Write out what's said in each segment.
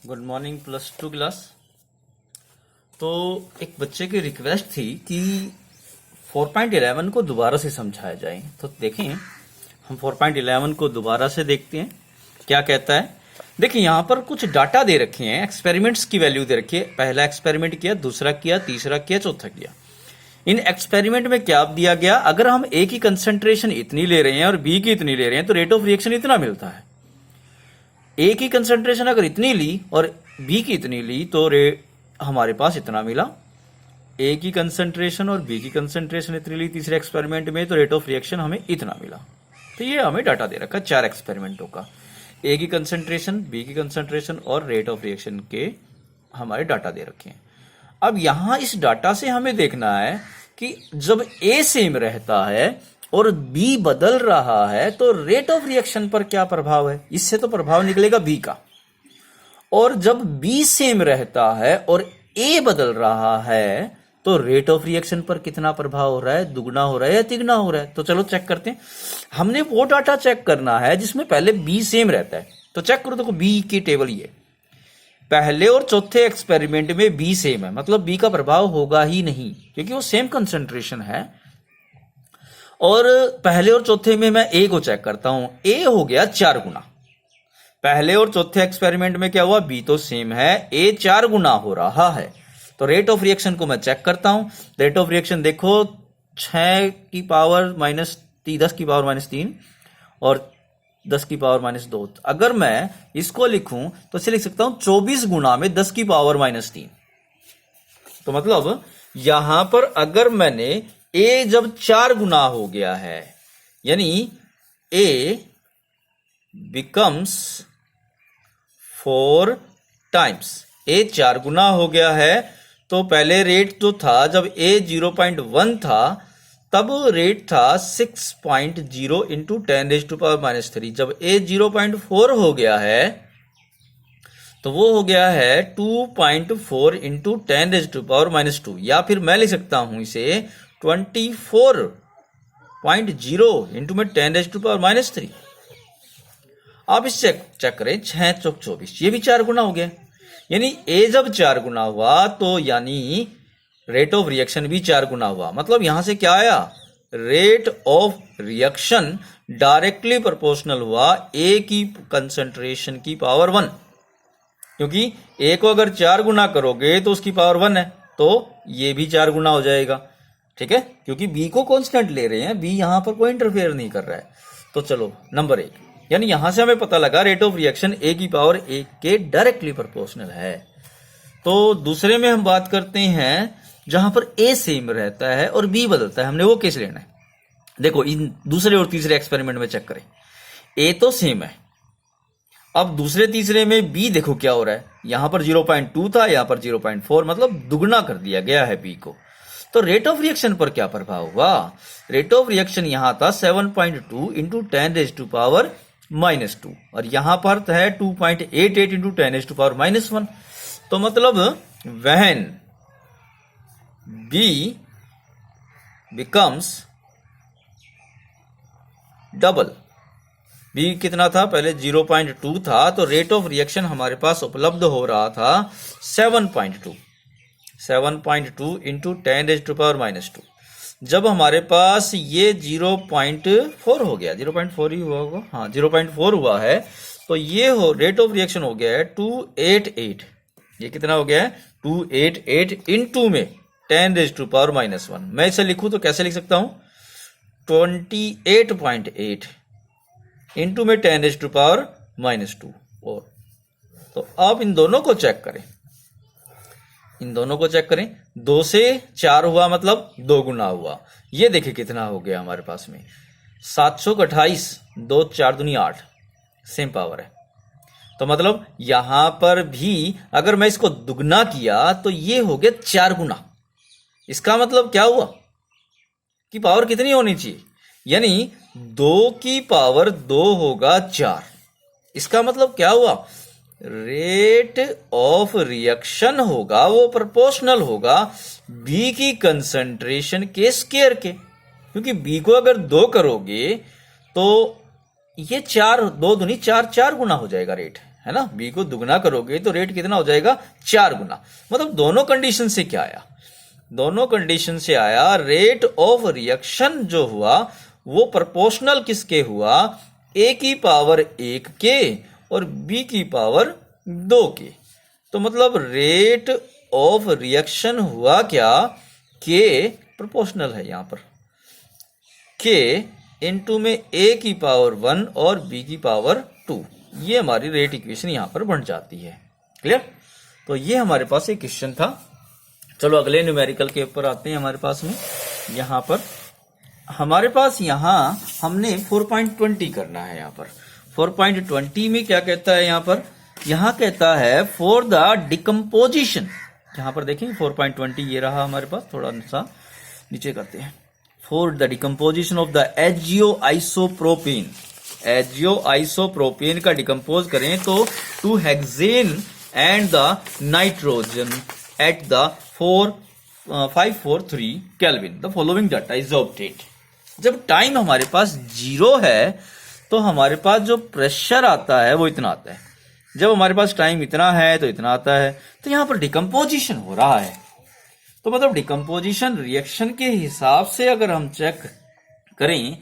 Good morning plus two class. तो एक बच्चे की रिक्वेस्ट थी कि 4.11 को दोबारा से समझाया जाए। तो देखें, हम 4.11 को दोबारा से देखते हैं क्या कहता है। देखिए, यहाँ पर कुछ डाटा दे रखे हैं, एक्सपेरिमेंट्स की वैल्यू दे रखी है। पहला एक्सपेरिमेंट किया, दूसरा किया, तीसरा किया, चौथा किया। इन एक्सपेरिमेंट में क्या दिया गया, अगर हम ए की कंसंट्रेशन इतनी ले रहे हैं और बी की इतनी ले रहे हैं तो रेट ऑफ रिएक्शन इतना मिलता है। ए की कंसंट्रेशन अगर इतनी ली और बी की इतनी ली तो हमारे पास इतना मिला। ए की कंसंट्रेशन और बी की कंसंट्रेशन इतनी ली तीसरे एक्सपेरिमेंट में तो रेट ऑफ रिएक्शन हमें इतना मिला। तो ये हमें डाटा दे रखा है 4 एक्सपेरिमेंटों का, ए की कंसंट्रेशन, बी की कंसंट्रेशन और रेट ऑफ रिएक्शन के हमारे डाटा दे रखे हैं। अब यहां इस डाटा से हमें देखना है कि जब ए सेम रहता है और बी बदल रहा है तो रेट ऑफ रिएक्शन पर क्या प्रभाव है। इससे तो प्रभाव निकलेगा बी का। और जब बी सेम रहता है और ए बदल रहा है तो रेट ऑफ रिएक्शन पर कितना प्रभाव हो रहा है, दुगना हो रहा है या तिगुना हो रहा है। तो चलो चेक करते हैं। हमने वो डाटा चेक करना है जिसमें पहले बी सेम रहता है। तो चेक करो, देखो बी की टेबल ये, पहले और चौथे एक्सपेरिमेंट में बी सेम है, मतलब बी का प्रभाव होगा ही नहीं क्योंकि वो सेम कंसंट्रेशन है। और पहले और चौथे में मैं ए को चेक करता हूं, ए हो गया 4 गुना। पहले और चौथे एक्सपेरिमेंट में क्या हुआ, बी तो सेम है, ए 4 गुना हो रहा है। तो रेट ऑफ रिएक्शन को मैं चेक करता हूं। रेट ऑफ रिएक्शन देखो 6 की पावर माइनस 10 की पावर माइनस 3 और 10 की पावर माइनस 2। अगर मैं इसको लिखूं तो इसे लिख सकता हूं 24 गुना में 10 की पावर माइनस 3। तो मतलब यहां पर अगर मैंने ए जब 4 गुना हो गया है, यानी ए बिकम्स 4 टाइम्स, ए 4 गुना हो गया है। तो पहले रेट जो था जब ए 0.1 था तब रेट था 6.0 इंटू 10⁻⁻3। जब ए 0.4 हो गया है तो वो हो गया है 2.4 इंटू 10⁻2, या फिर मैं लिख सकता हूं इसे 24.0 इंटू में 10⁻3। आप इस चेक करें, 6 चौक 24, ये भी 4 गुना हो गया। यानी ए जब 4 गुना हुआ तो यानी रेट ऑफ रिएक्शन भी 4 गुना हुआ। मतलब यहां से क्या आया, rate of reaction directly proportional हुआ ए की कंसंट्रेशन की पावर 1, क्योंकि ए को अगर 4 गुना करोगे तो उसकी पावर 1 है, तो ये भी 4 गुना हो जाएगा। ठीक है, क्योंकि बी को कांस्टेंट ले रहे हैं, बी यहां पर कोई इंटरफेयर नहीं कर रहा है। तो चलो नंबर 1, यानी यहां से हमें पता लगा रेट ऑफ रिएक्शन ए की पावर 1 के डायरेक्टली प्रोपोर्शनल है। तो दूसरे में हम बात करते हैं जहां पर ए सेम रहता है और बी बदलता है। हमने वो केस लेना है। देखो इन दूसरे और तीसरे एक्सपेरिमेंट में चेक करें, ए तो सेम है। अब दूसरे तीसरे में बी देखो क्या हो रहा है, यहां पर 0.2 था, यहां पर 0.4, मतलब दुगना कर दिया गया है बी को। तो रेट ऑफ रिएक्शन पर क्या प्रभाव हुआ, रेट ऑफ रिएक्शन यहां था 7.2 इंटू 10⁻⁻2 और यहां पर है 2.88 इंटू 10⁻⁻1। तो मतलब when B becomes double, B कितना था, पहले 0.2 था, तो रेट ऑफ रिएक्शन हमारे पास उपलब्ध हो रहा था 7.2 इंटू 10⁻⁻2। जब हमारे पास ये 0.4 हो गया, 0.4 ही हुआ होगा, हाँ 0.4 हुआ है, तो ये हो रेट ऑफ रिएक्शन हो गया है 288। ये कितना हो गया है 288 इंटू में 10⁻⁻1। मैं इसे लिखूं तो कैसे लिख सकता हूं, 28.8 इंटू में 10⁻⁻2। और तो अब इन दोनों को चेक करें, इन दोनों को चेक करें, 2 से 4 हुआ मतलब 2 गुना हुआ। ये देखिए कितना हो गया हमारे पास में 728, 2 4 दूनी 8, सेम पावर है। तो मतलब यहां पर भी अगर मैं इसको दुगना किया तो ये हो गया 4 गुना। इसका मतलब क्या हुआ कि पावर कितनी होनी चाहिए, यानी 2 की पावर 2 होगा 4। इसका मतलब क्या हुआ, रेट ऑफ रिएक्शन होगा वो प्रोपोर्शनल होगा बी की कंसंट्रेशन के स्केयर के, क्योंकि बी को अगर 2 करोगे तो ये 4, 2 दूनी 4, 4 गुना हो जाएगा रेट, है ना, बी को दुगना करोगे तो रेट कितना हो जाएगा, 4 गुना। मतलब दोनों कंडीशन से क्या आया, दोनों कंडीशन से आया रेट ऑफ रिएक्शन जो हुआ वो प्रोपोर्शनल किसके हुआ, ए की पावर 1 के और बी की पावर 2 के। तो मतलब रेट ऑफ रिएक्शन हुआ क्या, के प्रोपोर्शनल है यहां पर, के इनटू में ए की पावर 1 और बी की पावर 2, ये हमारी रेट इक्वेशन यहां पर बन जाती है। क्लियर। तो ये हमारे पास एक क्वेश्चन था। चलो अगले न्यूमेरिकल के ऊपर आते हैं। हमारे पास में यहां पर हमारे पास यहां हमने 4.20 करना है। यहां पर 4.20 में क्या कहता है, यहां कहता है फॉर द डिकम्पोजिशन। यहां पर देखें 4.20 ये रहा हमारे पास, थोड़ा सा नीचे करते हैं। For the decomposition of the AJIO isopropene, AJIO isopropene का डिकम्पोज करें तो 2 hexane and the nitrogen at the 543 kelvin, the following data is obtained. जब टाइम हमारे पास 0 है तो हमारे पास जो प्रेशर आता है वो इतना आता है, जब हमारे पास टाइम इतना है तो इतना आता है। तो यहां पर डिकम्पोजिशन हो रहा है, तो मतलब डिकम्पोजिशन रिएक्शन के हिसाब से अगर हम चेक करें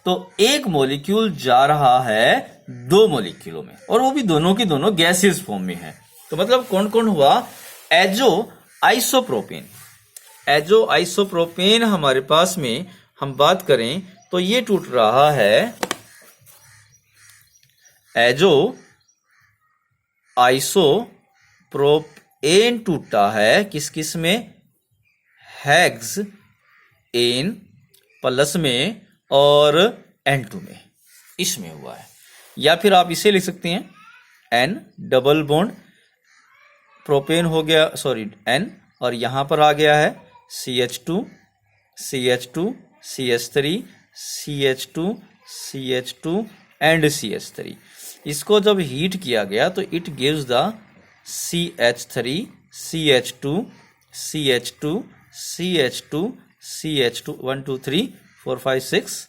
तो एक मॉलिक्यूल जा रहा है 2 मॉलिक्यूलों में, और वो भी दोनों की दोनों गैसियस फॉर्म में है। तो मतलब कौन कौन हुआ, एजो आइसोप्रोपेन। एजो आइसोप्रोपेन हमारे पास में हम बात करें तो ये टूट रहा है, एजो आइसोप्रोपेन टूटा है किस किस में, हेक्स एन प्लस में और N2 में, इसमें हुआ है। या फिर आप इसे लिख सकते हैं N डबल बॉन्ड प्रोपेन हो गया, सॉरी N, और यहां पर आ गया है CH2 CH2 CH3 CH2 CH2 and CH3। इसको जब हीट किया गया तो it gives the CH3 CH2 CH2 CH2 CH2 1 2 3 4 5 6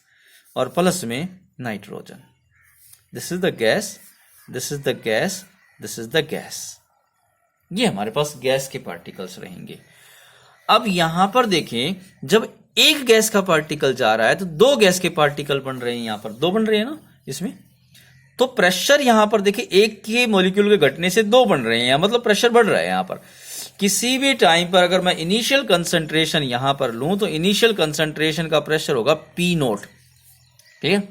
और प्लस में nitrogen. This is the gas, this is the gas, this is the gas. ये हमारे पास गैस के पार्टिकल्स रहेंगे। अब यहां पर देखें, जब एक गैस का पार्टिकल जा रहा है तो 2 गैस के पार्टिकल बन रहे हैं, यहां पर 2 बन रहे हैं ना इसमें। तो प्रेशर यहां पर देखिए, एक के मॉलिक्यूल के घटने से 2 बन रहे हैं, मतलब प्रेशर बढ़ रहा है यहां पर। किसी भी टाइम पर अगर मैं इनिशियल कंसंट्रेशन यहां पर लूं तो इनिशियल कंसंट्रेशन का प्रेशर होगा P0, ठीक है।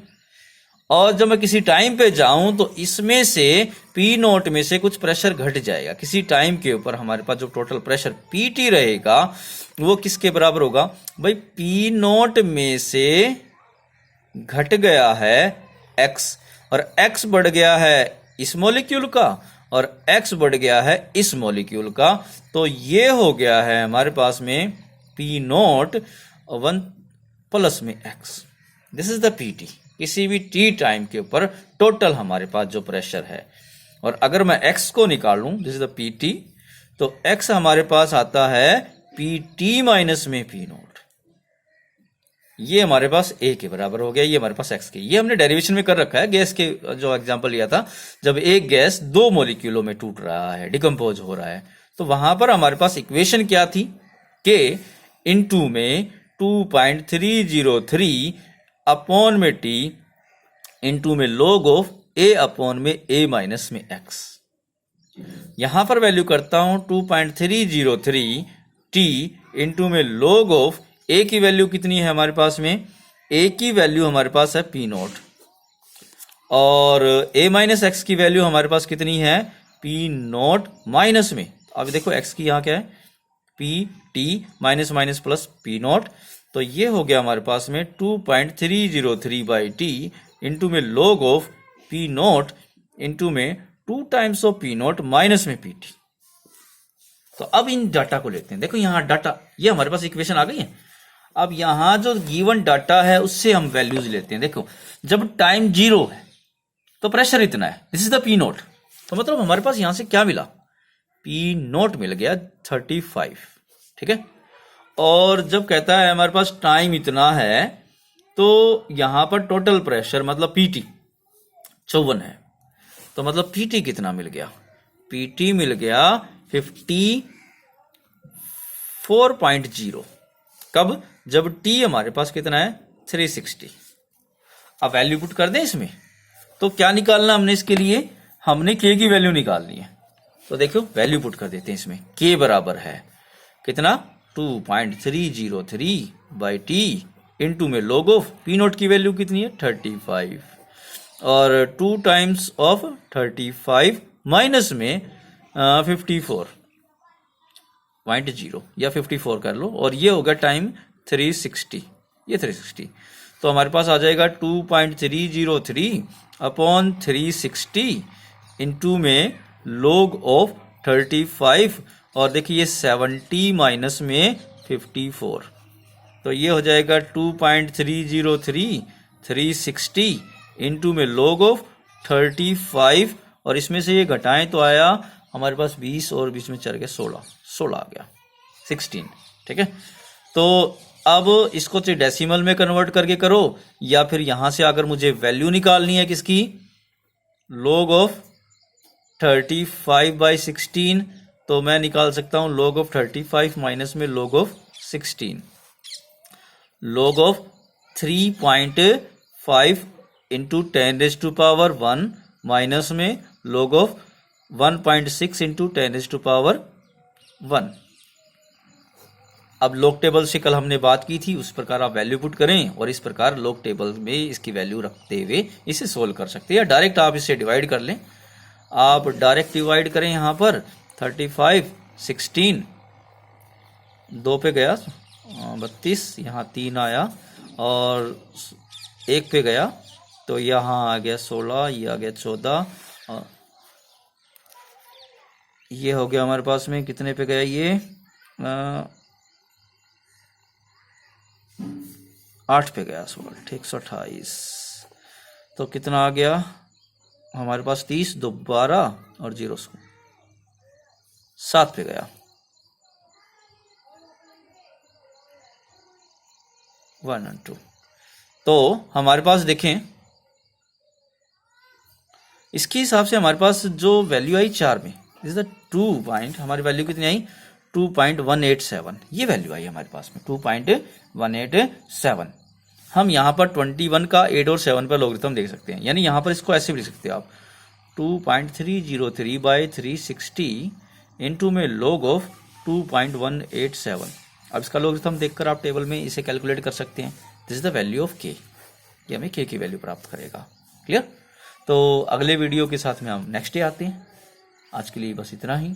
और जब मैं किसी टाइम पे जाऊं तो इसमें से P0 में से कुछ प्रेशर घट जाएगा। किसी टाइम के ऊपर हमारे पास जो टोटल प्रेशर PT रहेगा वो किसके बराबर होगा भाई, P0 में से घट गया है X, और X बढ़ गया है इस मॉलिक्यूल का और X बढ़ गया है इस मॉलिक्यूल का। तो ये हो गया है हमारे पास में P0 1 प्लस में X। This is the PT। किसी भी T टाइम के ऊपर टोटल हमारे पास जो प्रेशर है, और अगर मैं X को निकालूं, दिस इज द PT, तो X हमारे पास आता है PT माइनस में P0। ये हमारे पास A के बराबर हो गया, ये हमारे पास X के। ये हमने डेरिवेशन में कर रखा है गैस के, जो एग्जांपल लिया था, जब एक गैस 2 मॉलिक्यूलों में टूट रहा है, डिकम्पोज हो रहा है, तो वहां पर हमारे पास इक्वेशन क्या थी, K इनटू में 2.303 अपॉन में T इनटू में log ऑफ A अपॉन में A माइनस में X। यहां पर वैल्यू करता हूं 2.303 T इनटू में log ऑफ A की वैल्यू कितनी है हमारे पास में, A की वैल्यू हमारे पास है P0, और A माइनस X की वैल्यू हमारे पास कितनी है P0 माइनस में, अब देखो X की यहाँ क्या है PT minus minus plus P0। तो ये हो गया हमारे पास में 2.303 बाई T इंटू में log ऑफ P0 इंटू में 2 टाइम्स ऑफ P0 माइनस में PT। तो अब इन डाटा को लेते हैं। देखो यहाँ डाटा, ये हमारे पास इक्वेशन आ गई है। अब यहां जो गिवन डाटा है उससे हम वैल्यूज लेते हैं। देखो जब टाइम 0 है तो प्रेशर इतना है, दिस इज द P0। तो मतलब हमारे पास यहां से क्या मिला, P0 मिल गया 35, ठीक है। और जब कहता है हमारे पास टाइम इतना है तो यहां पर टोटल प्रेशर मतलब PT 54 है। तो मतलब पीटी कितना मिल गया? पीटी मिल गया 54.0। कब? जब टी हमारे पास कितना है? 360। अब वैल्यू पुट कर दें इसमें, तो क्या निकालना हमने इसके लिए? हमने के की वैल्यू निकालनी है। तो देखो वैल्यू पुट कर देते हैं इसमें। के बराबर है कितना? 2.303 बाई टी इंटू में log ऑफ पी नोट की वैल्यू कितनी है? 35, और 2 टाइम्स ऑफ 35 माइनस में 54.0 या 54 कर लो, और ये होगा टाइम 360, ये 360। तो हमारे पास आ जाएगा 2.303 अपॉन 360 इंटू में log ऑफ 35, और देखिए 70 माइनस में 54, तो ये हो जाएगा 2.303 360 इंटू में log ऑफ 35, और इसमें से ये घटाएं तो आया हमारे पास 20, और बीच में चल गया 16 आ गया 16। ठीक है, तो अब इसको चाहे डेसिमल में कन्वर्ट करके करो, या फिर यहां से अगर मुझे वैल्यू निकालनी है किसकी? log ऑफ 35/16, तो मैं निकाल सकता हूं log ऑफ 35 माइनस में log of 16, log of 3.5 into 10⁻1 minus में log ऑफ 1.6 इंटू 10⁻1। अब लॉग टेबल से कल हमने बात की थी, उस प्रकार आप वैल्यू पुट करें, और इस प्रकार लॉग टेबल में इसकी वैल्यू रखते हुए इसे सोल्व कर सकते हैं, या डायरेक्ट आप इसे डिवाइड कर लें। आप डायरेक्ट डिवाइड करें, यहां पर 35 16 2 पे गया 32, यहाँ 3 आया, और 1 पे गया तो यहाँ आ गया 16, ये आ गया 14, और ये हो गया हमारे पास में कितने पे गया? ये 8 पे गया 16, ठीक 128, तो कितना आ गया हमारे पास? 30 2 12 और 0 7 पे गया 1 और 2। तो हमारे पास देखें, इसके हिसाब से हमारे पास जो वैल्यू आई 4 में, इज द 2 पॉइंट, हमारी वैल्यू कितनी आई? 2.187, ये वैल्यू आई हमारे पास में 2.187। हम यहाँ पर 21 का 8 और 7 पर लॉगरिथम देख सकते हैं, यानी यहाँ पर इसको ऐसे भी लिख सकते हैं आप 2.303/360 इंटू में log ऑफ 2.187। अब इसका लॉगरिथम देखकर आप टेबल में इसे कैलकुलेट कर सकते हैं। This is the value of के, ये हमें के की वैल्यू प्राप्त करेगा। क्लियर? तो अगले वीडियो के साथ में हम नेक्स्ट डे आते हैं। आज के लिए बस इतना ही।